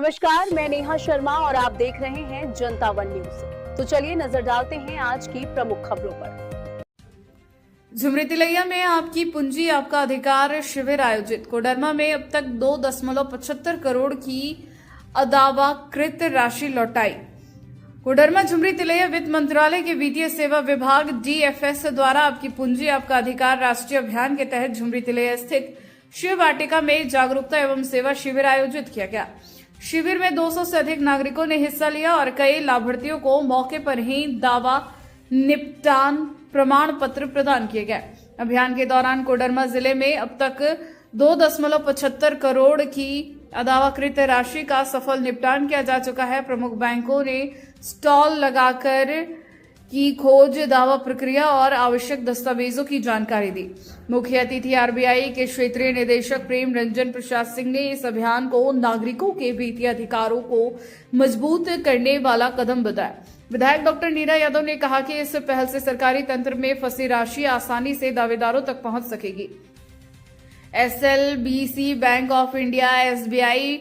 नमस्कार, मैं नेहा शर्मा और आप देख रहे हैं जनता वन न्यूज। तो चलिए नजर डालते हैं आज की प्रमुख खबरों पर। झुमरी तिलैया में आपकी पूंजी आपका अधिकार शिविर आयोजित। कोडरमा में अब तक 2.75 करोड़ की अदावाकृत राशि लौटाई। कोडरमा झुमरी तिलैया वित्त मंत्रालय के वित्तीय सेवा विभाग DFS द्वारा आपकी पूंजी आपका अधिकार राष्ट्रीय अभियान के तहत झुमरी तिलैया स्थित शिव वाटिका में जागरूकता एवं सेवा शिविर आयोजित किया गया। शिविर में 200 से अधिक नागरिकों ने हिस्सा लिया और कई लाभार्थियों को मौके पर ही दावा निपटान प्रमाण पत्र प्रदान किए गए। अभियान के दौरान कोडरमा जिले में अब तक 2.75 करोड़ की अदावाकृत राशि का सफल निपटान किया जा चुका है। प्रमुख बैंकों ने स्टॉल लगाकर की खोज, दावा प्रक्रिया और आवश्यक दस्तावेजों की जानकारी दी। मुख्य अतिथि RBI के क्षेत्रीय निदेशक प्रेम रंजन प्रसाद सिंह ने इस अभियान को नागरिकों के वित्तीय अधिकारों को मजबूत करने वाला कदम बताया। विधायक डॉक्टर नीरा यादव ने कहा कि इस पहल से सरकारी तंत्र में फंसी राशि आसानी से दावेदारों तक पहुंच सकेगी। SLBC bank of India, SBI,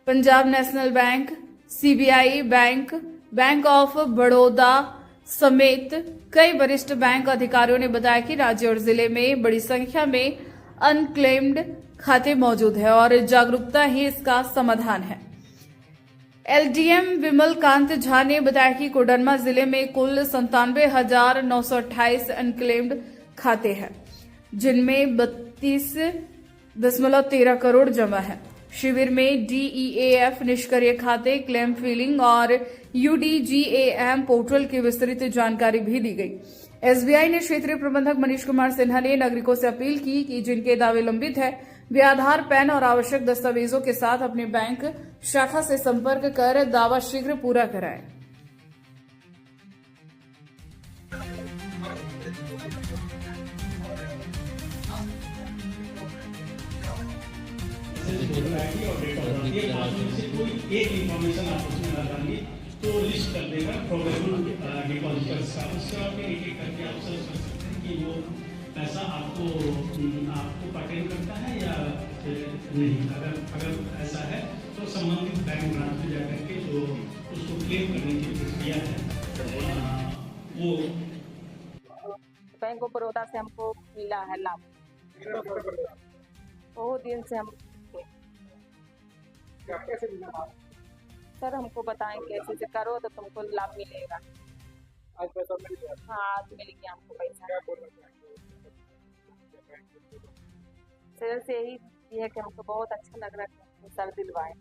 Punjab national bank, CBI bank, bank of Baroda समेत कई वरिष्ठ बैंक अधिकारियों ने बताया कि राज्य और जिले में बड़ी संख्या में अनक्लेम्ड खाते मौजूद है और जागरूकता ही इसका समाधान है। LDM विमल कांत झा ने बताया कि कोडरमा जिले में कुल 97,928 अनक्लेम्ड खाते हैं, जिनमें 32.13 करोड़ जमा है। शिविर में DEAF निष्क्रिय खाते, क्लेम फिलिंग और UDGAM पोर्टल की विस्तृत जानकारी भी दी गई। SBI ने क्षेत्रीय प्रबंधक मनीष कुमार सिन्हा ने नागरिकों से अपील की कि जिनके दावे लंबित है वे आधार, पैन और आवश्यक दस्तावेजों के साथ अपने बैंक शाखा से संपर्क कर दावा शीघ्र पूरा कराएं। कोई एक इंफॉर्मेशन आप उसमें डालेंगे तो लिस्ट कर देगा प्रोबेबल डिपॉजिटर्स का। उससे आप एक एक करके आप सर्च कर सकते हैं कि वो पैसा आपको पर्टेन करता है या नहीं। अगर ऐसा है तो संबंधित बैंक ब्रांच में जाकर के जो उसको क्लेम करने की प्रक्रिया है वो बैंक ऑफ बड़ौदा से हमको मिला है लाभ। बहुत दिन से हम कैसे मिला? सर हमको बताएं कैसे से करो तो तुमको लाभ मिलेगा। आज पैसा मिल गया? हाँ आज मिल गया हमको पैसा। क्या बोल रहे हैं? सर से यही है कि हमको बहुत अच्छा लग रहा है कि सर दिलवाए।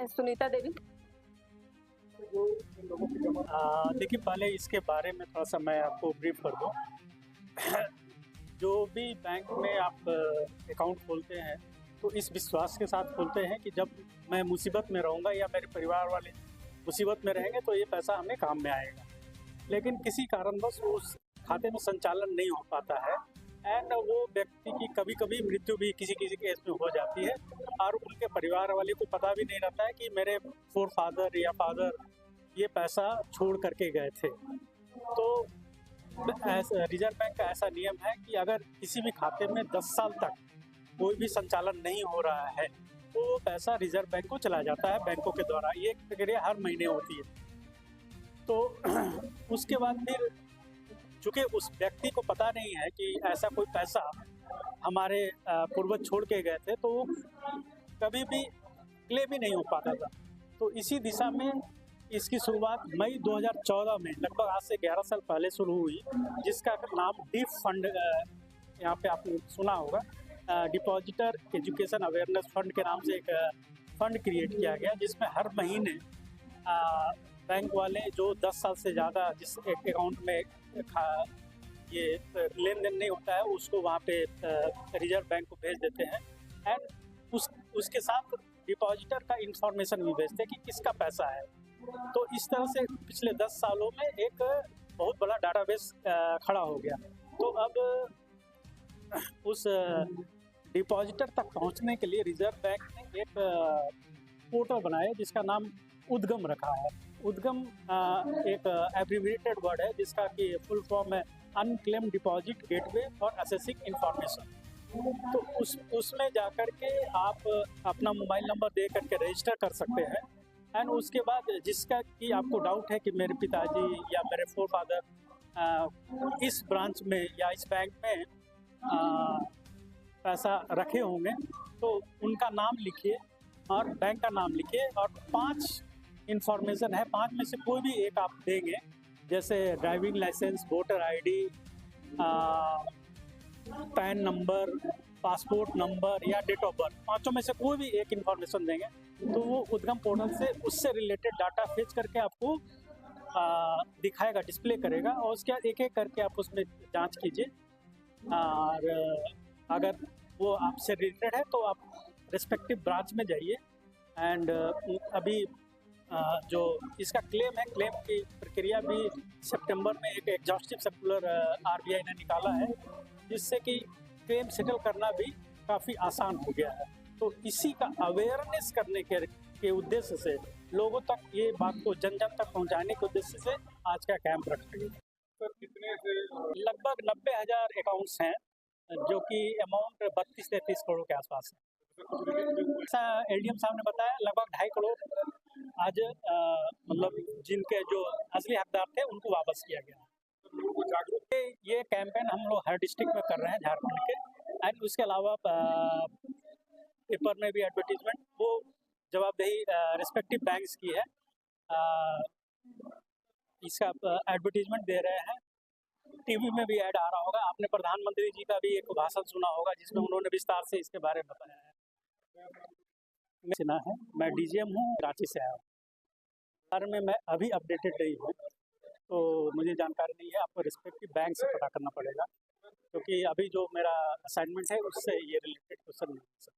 सुनीता देवी। देखिए, पहले इसके बारे में थोड़ा सा मैं आपको ब्रीफ कर दूं। जो भी बैंक में आप अकाउंट खोलते हैं तो इस विश्वास के साथ खोलते हैं कि जब मैं मुसीबत में रहूँगा या मेरे परिवार वाले मुसीबत में रहेंगे तो ये पैसा हमें काम में आएगा। लेकिन किसी कारणवश उस खाते में संचालन नहीं हो पाता है एंड वो व्यक्ति की कभी कभी मृत्यु भी किसी किसी केस में हो जाती है और उनके परिवार वाले को पता भी नहीं रहता है कि मेरे फोरफादर या फादर ये पैसा छोड़ करके गए थे। तो रिजर्व बैंक का ऐसा नियम है कि अगर किसी भी खाते में 10 साल तक कोई भी संचालन नहीं हो रहा है तो वो पैसा रिजर्व बैंक को चला जाता है बैंकों के द्वारा। ये प्रक्रिया हर महीने होती है। तो उसके बाद फिर चूँकि उस व्यक्ति को पता नहीं है कि ऐसा कोई पैसा हमारे पूर्वज छोड़ के गए थे तो कभी भी क्लेम ही नहीं हो पाता था। तो इसी दिशा में इसकी शुरुआत मई 2014 में लगभग आज से 11 साल पहले शुरू हुई, जिसका नाम डीप फंड, यहाँ पे आपने सुना होगा, डिपॉजिटर एजुकेशन अवेयरनेस फंड के नाम से एक फंड क्रिएट किया गया, जिसमें हर महीने बैंक वाले जो 10 साल से ज़्यादा जिस एक अकाउंट में ये लेन देन नहीं होता है उसको वहाँ पे रिजर्व बैंक को भेज देते हैं एंड उसके साथ डिपॉजिटर का इंफॉर्मेशन भी भेजते हैं कि किसका पैसा है। तो इस तरह से पिछले 10 सालों में एक बहुत बड़ा डाटाबेस खड़ा हो गया। तो अब उस डिपॉजिटर तक पहुंचने के लिए रिजर्व बैंक ने एक पोर्टल बनाया जिसका नाम उद्गम रखा है। उद्गम एक एब्रिविएटेड वर्ड है जिसका कि फुल फॉर्म है unclaim deposit gateway for assessing information. तो उसमें जाकर के आप अपना मोबाइल नंबर दे करके रजिस्टर कर सकते हैं। एंड उसके बाद जिसका कि आपको डाउट है कि मेरे पिताजी या मेरे फोरफादर इस ब्रांच में या इस बैंक में पैसा रखे होंगे, तो उनका नाम लिखिए और बैंक का नाम लिखिए और 5 इंफॉर्मेशन है, 5 में से कोई भी एक आप देंगे, जैसे driving licence, voter ID, PAN number, passport number या डेट ऑफ बर्थ, 5 में से कोई भी एक इंफॉर्मेशन देंगे तो वो उद्गम पोर्टल से उससे रिलेटेड डाटा फेच करके आपको दिखाएगा, डिस्प्ले करेगा और उसके बाद एक एक करके आप उसमें जांच कीजिए। और अगर वो आपसे रिलेटेड है तो आप रिस्पेक्टिव ब्रांच में जाइए। एंड अभी जो इसका क्लेम है, क्लेम की प्रक्रिया भी सितंबर में एक एग्जॉस्टिव सर्कुलर आरबीआई ने निकाला है, जिससे कि क्लेम सेटल करना भी काफ़ी आसान हो गया है। तो इसी का अवेयरनेस करने के उद्देश्य से, लोगों तक ये बात को जन जन तक पहुंचाने के उद्देश्य से आज का कैंप रखा गया। सर कितने से लगभग 90,000 अकाउंट्स हैं, जो कि अमाउंट 32-33 करोड़ के आसपास है। ऐसा एलडीएम साहब ने बताया, लगभग 2.5 करोड़ आज मतलब जिनके जो असली हकदार थे उनको वापस किया गया। जागरूक ये कैंपेन हम लोग हर डिस्ट्रिक्ट में कर रहे हैं झारखंड के। एंड उसके अलावा पेपर में भी एडवर्टीजमेंट, वो जवाबदेही रिस्पेक्टिव बैंक्स की है, इसका एडवर्टीजमेंट दे रहे हैं। टीवी में भी ऐड आ रहा होगा, आपने प्रधानमंत्री जी का भी एक भाषण सुना होगा जिसमें उन्होंने विस्तार से इसके बारे में बताया है। सुना है, मैं डीजीएम हूँ, रांची से आया हूँ। बारे में मैं अभी अपडेटेड नहीं हूँ, तो मुझे जानकारी नहीं है। आपको रिस्पेक्टिव बैंक से पता करना पड़ेगा, क्योंकि अभी जो मेरा असाइनमेंट है उससे ये रिलेटेड क्वेश्चन नहीं है।